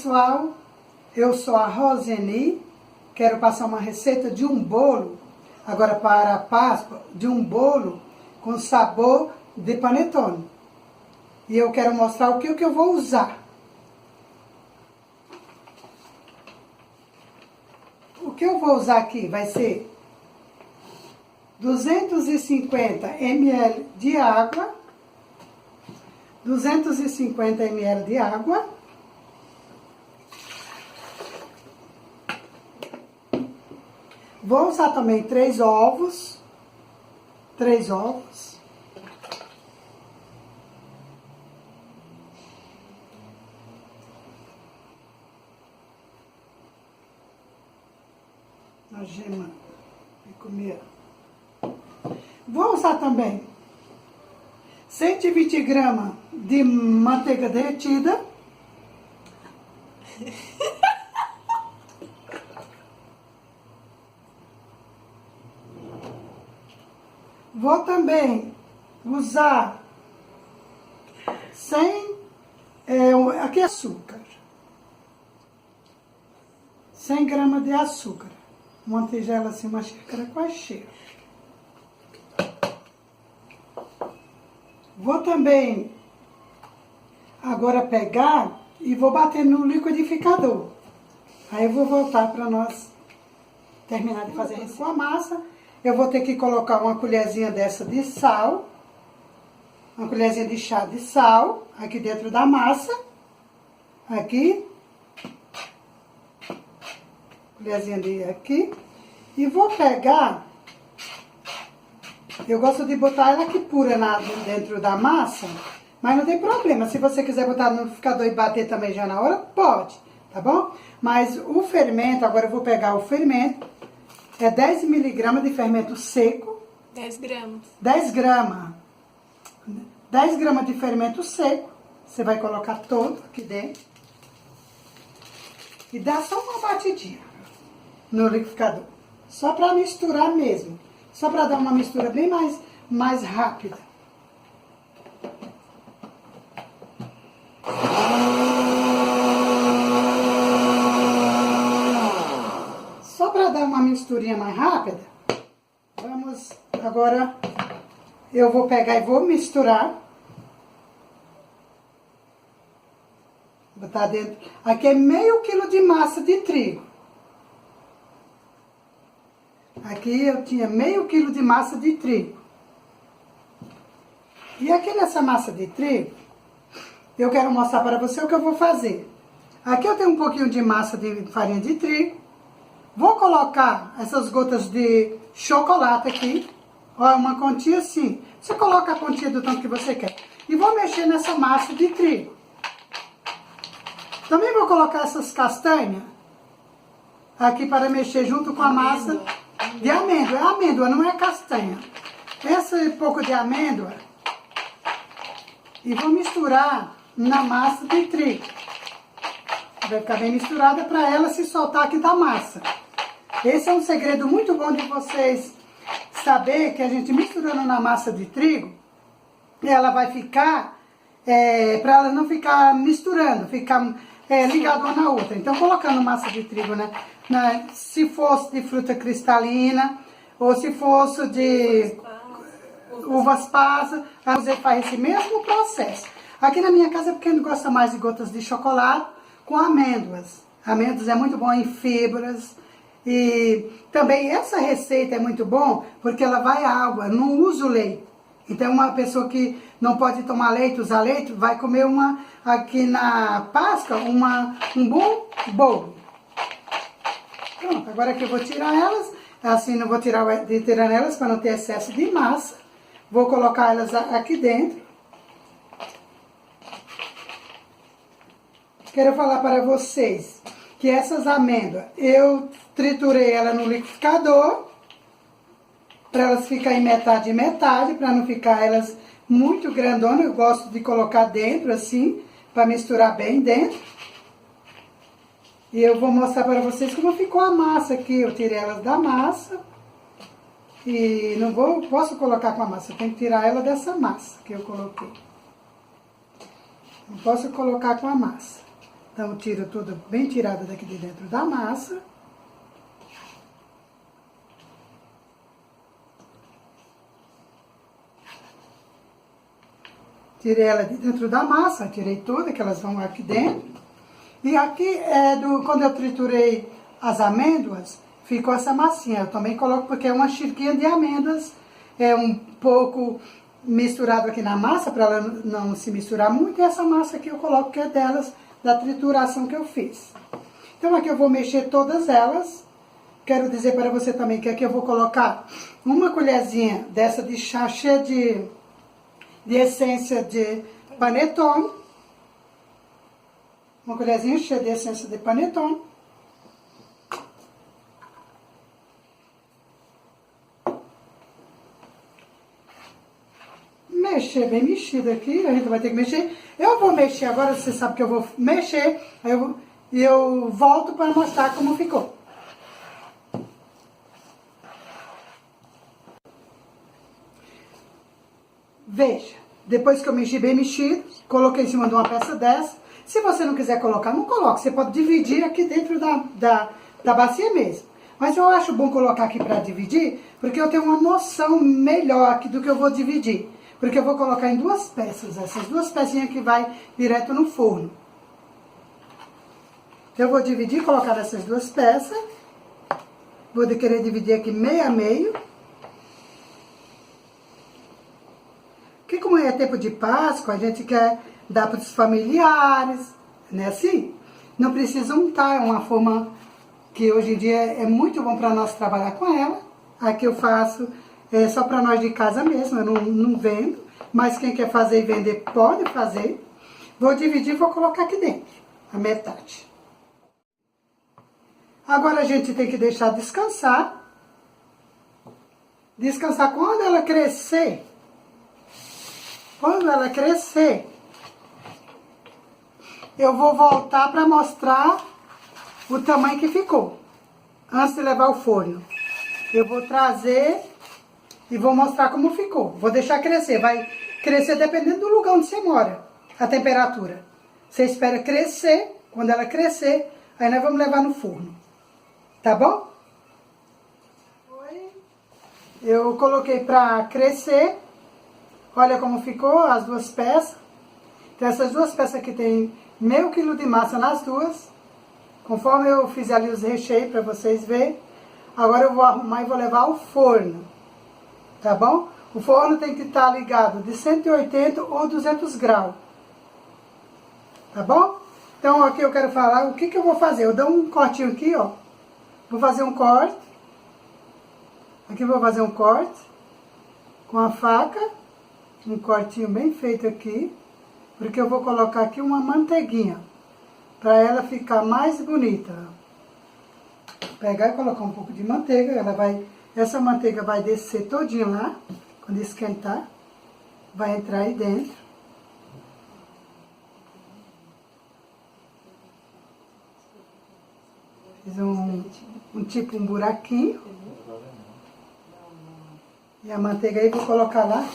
pessoal, eu sou a Roseni, quero passar uma receita de um bolo, agora para a Páscoa, de um bolo com sabor de panetone. E eu quero mostrar o que eu vou usar. O que eu vou usar aqui vai ser 250 ml de água, 250 ml de água, vou usar também 3 ovos, a gema de comer. Vou usar também 120 gramas de manteiga derretida. Vou também usar 100 aqui é açúcar. 100 gramas de açúcar. Uma tigela assim, uma xícara quase cheia. Vou também agora pegar e vou bater no liquidificador. Aí eu vou voltar para nós terminar de fazer isso com a massa. Eu vou ter que colocar uma colherzinha dessa de sal, uma colherzinha de chá de sal aqui dentro da massa. Aqui. Colherzinha de aqui. E vou pegar, eu gosto de botar ela aqui pura dentro da massa, mas não tem problema. Se você quiser botar no liquidificador e bater também já na hora, pode, tá bom? Mas o fermento, agora eu vou pegar o fermento, é 10 miligramas de fermento seco. 10 gramas. 10 gramas. 10 gramas de fermento seco, você vai colocar todo aqui dentro. E dá só uma batidinha no liquidificador. Só para misturar mesmo. Só para dar uma mistura bem mais rápida. Só para dar uma misturinha mais rápida. Vamos, agora eu vou pegar e vou misturar. Botar dentro. Aqui é meio quilo de massa de trigo. Aqui eu tinha meio quilo de massa de trigo. E aqui nessa massa de trigo, eu quero mostrar para você o que eu vou fazer. Aqui eu tenho um pouquinho de massa de farinha de trigo. Vou colocar essas gotas de chocolate aqui. Olha, uma quantia assim. Você coloca a quantia do tanto que você quer. E vou mexer nessa massa de trigo. Também vou colocar essas castanhas aqui para mexer junto com a massa de amêndoa. É amêndoa, não é castanha. Esse pouco de amêndoa. E vou misturar na massa de trigo. Vai ficar bem misturada para ela se soltar aqui da massa. Esse é um segredo muito bom de vocês saber que a gente misturando na massa de trigo, ela vai ficar, para ela não ficar misturando, ficar ligada uma na outra. Então, colocando massa de trigo, né? Se fosse de fruta cristalina, ou se fosse de uvas passas, você faz esse mesmo processo. Aqui na minha casa, porque a gente gosta mais de gotas de chocolate com amêndoas. Amêndoas é muito bom em fibras. E também essa receita é muito bom porque ela vai água, não usa o leite. Então uma pessoa que não pode tomar leite, usar leite, vai comer aqui na Páscoa, um bom bolo. Pronto, agora que eu vou tirar elas, assim não vou tirar elas para não ter excesso de massa. Vou colocar elas aqui dentro. Quero falar para vocês que essas amêndoas, eu triturei ela no liquidificador, para elas ficarem metade e metade, para não ficar elas muito grandonas. Eu gosto de colocar dentro assim, para misturar bem dentro. E eu vou mostrar para vocês como ficou a massa aqui. Eu tirei elas da massa. E não posso colocar com a massa, eu tenho que tirar ela dessa massa que eu coloquei. Não posso colocar com a massa. Então, tiro tudo bem tirado daqui de dentro da massa. Tirei ela de dentro da massa, tirei tudo, que elas vão aqui dentro. E aqui, quando eu triturei as amêndoas, ficou essa massinha. Eu também coloco porque é uma xícara de amêndoas, é um pouco misturado aqui na massa, para ela não se misturar muito. E essa massa aqui eu coloco, que é delas, da trituração que eu fiz. Então aqui eu vou mexer todas elas. Quero dizer para você também que aqui eu vou colocar uma colherzinha dessa de chá cheia de essência de panetone. Uma colherzinha cheia de essência de panetone. Mexer bem mexido aqui, a gente vai ter que mexer. Eu vou mexer agora, você sabe que eu vou mexer, aí eu volto para mostrar como ficou. Veja, depois que eu mexi bem mexido, coloquei em cima de uma peça dessa. Se você não quiser colocar, não coloque. Você pode dividir aqui dentro da bacia mesmo. Mas eu acho bom colocar aqui para dividir, porque eu tenho uma noção melhor aqui do que eu vou dividir. Porque eu vou colocar em duas peças, essas duas pecinhas que vai direto no forno. Eu vou dividir e colocar essas duas peças. Vou querer dividir aqui meio a meio. Porque como é tempo de Páscoa, a gente quer dar para os familiares, né assim? Não precisa untar, é uma forma que hoje em dia é muito bom para nós trabalhar com ela. Aqui eu faço só para nós de casa mesmo, eu não vendo. Mas quem quer fazer e vender pode fazer. Vou dividir e vou colocar aqui dentro, a metade. Agora a gente tem que deixar descansar. Descansar quando ela crescer. Quando ela crescer, eu vou voltar para mostrar o tamanho que ficou. Antes de levar ao forno. Eu vou trazer e vou mostrar como ficou. Vou deixar crescer. Vai crescer dependendo do lugar onde você mora. A temperatura. Você espera crescer. Quando ela crescer, aí nós vamos levar no forno. Tá bom? Eu coloquei para crescer. Olha como ficou as duas peças. Então, essas duas peças aqui tem meio quilo de massa nas duas. Conforme eu fiz ali os recheios para vocês verem. Agora eu vou arrumar e vou levar ao forno. Tá bom? O forno tem que estar ligado de 180 ou 200 graus. Tá bom? Então aqui eu quero falar o que eu vou fazer. Eu dou um cortinho aqui, ó. Vou fazer um corte. Aqui eu vou fazer um corte com a faca. Um cortinho bem feito aqui, porque eu vou colocar aqui uma manteiguinha, para ela ficar mais bonita. Pegar e colocar um pouco de manteiga, essa manteiga vai descer todinho lá, quando esquentar, vai entrar aí dentro. Fiz tipo um buraquinho. E a manteiga aí vou colocar lá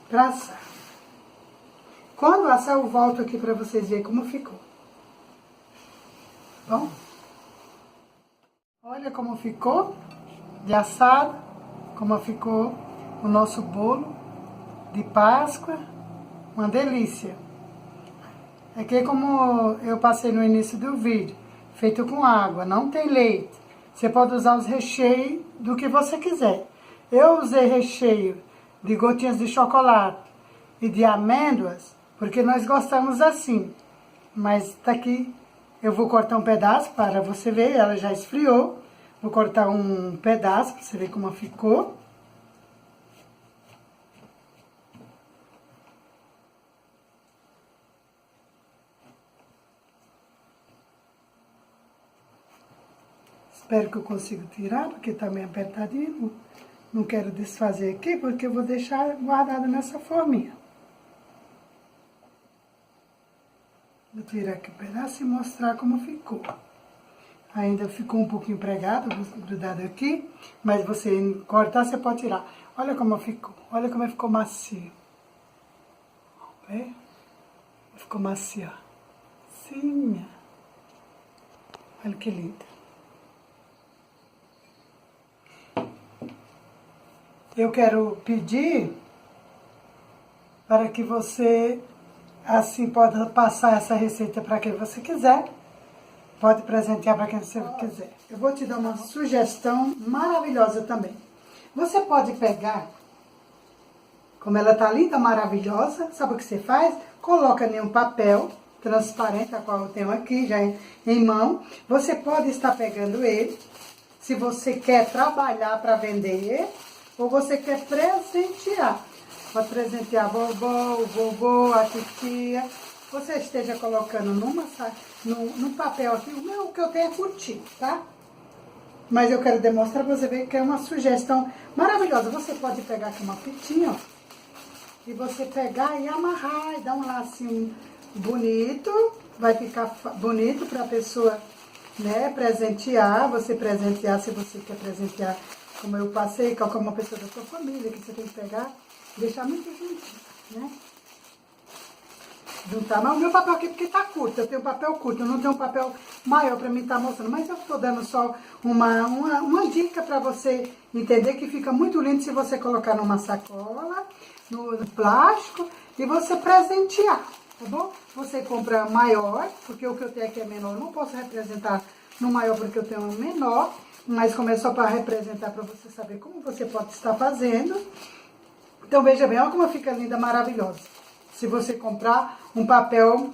para assar. Quando assar, eu volto aqui para vocês verem como ficou. Bom? Olha como ficou de assado, como ficou o nosso bolo de Páscoa. Uma delícia. Aqui, como eu passei no início do vídeo, feito com água, não tem leite. Você pode usar os recheios do que você quiser. Eu usei recheio de gotinhas de chocolate e de amêndoas, porque nós gostamos assim. Mas tá aqui, eu vou cortar um pedaço para você ver, ela já esfriou. Vou cortar um pedaço para você ver como ficou. Espero que eu consiga tirar, porque tá meio apertadinho. Não quero desfazer aqui, porque eu vou deixar guardado nessa forminha. Vou tirar aqui um pedaço e mostrar como ficou. Ainda ficou um pouquinho pregado, grudado aqui, mas você cortar, você pode tirar. Olha como ficou, olha como ficou macio. Vê? Ficou macia. Sim. Olha que linda. Eu quero pedir para que você, assim, pode passar essa receita para quem você quiser. Pode presentear para quem você quiser. Eu vou te dar uma sugestão maravilhosa também. Você pode pegar, como ela tá linda, maravilhosa, sabe o que você faz? Coloca em um papel transparente, a qual eu tenho aqui já em mão. Você pode estar pegando ele, se você quer trabalhar para vender, ou você quer presentear. Pode presentear a vovó, o vovô, a titia. Você esteja colocando num papel aqui. O meu que eu tenho é curtinho, tá? Mas eu quero demonstrar para você ver que é uma sugestão maravilhosa. Você pode pegar aqui uma fitinha, ó, e você pegar e amarrar e dar um lacinho bonito. Vai ficar bonito para a pessoa, né, presentear. Você presentear, se você quer presentear, como eu passei, com uma pessoa da sua família, que você tem que pegar, deixar muito juntinho, né? Juntar, mas o meu papel aqui porque tá curto, eu tenho papel curto, eu não tenho um papel maior para mim estar mostrando, mas eu tô dando só uma dica para você entender que fica muito lindo se você colocar numa sacola, no plástico e você presentear, tá bom? Você compra maior, porque o que eu tenho aqui é menor, eu não posso representar no maior porque eu tenho um menor, mas como é só para representar para você saber como você pode estar fazendo. Então veja bem, olha como fica linda, maravilhosa. Se você comprar um papel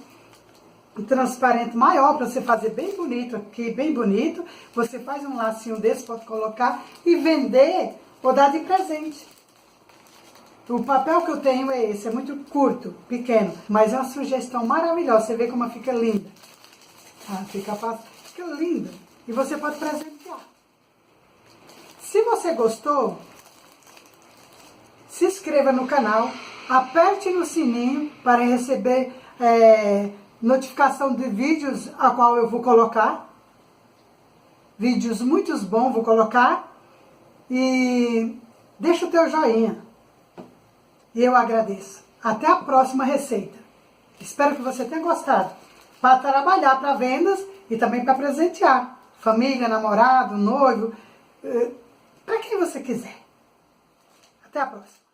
transparente maior, para você fazer bem bonito aqui, bem bonito, você faz um lacinho desse, pode colocar e vender ou dar de presente. O papel que eu tenho é esse, é muito curto, pequeno, mas é uma sugestão maravilhosa. Você vê como fica linda. Ah, fica linda. E você pode presentear. Se você gostou, se inscreva no canal, aperte no sininho para receber notificação de vídeos a qual eu vou colocar. Vídeos muito bons vou colocar. E deixa o teu joinha. E eu agradeço. Até a próxima receita. Espero que você tenha gostado. Para trabalhar para vendas e também para presentear. Família, namorado, noivo, para quem você quiser. Até a próxima.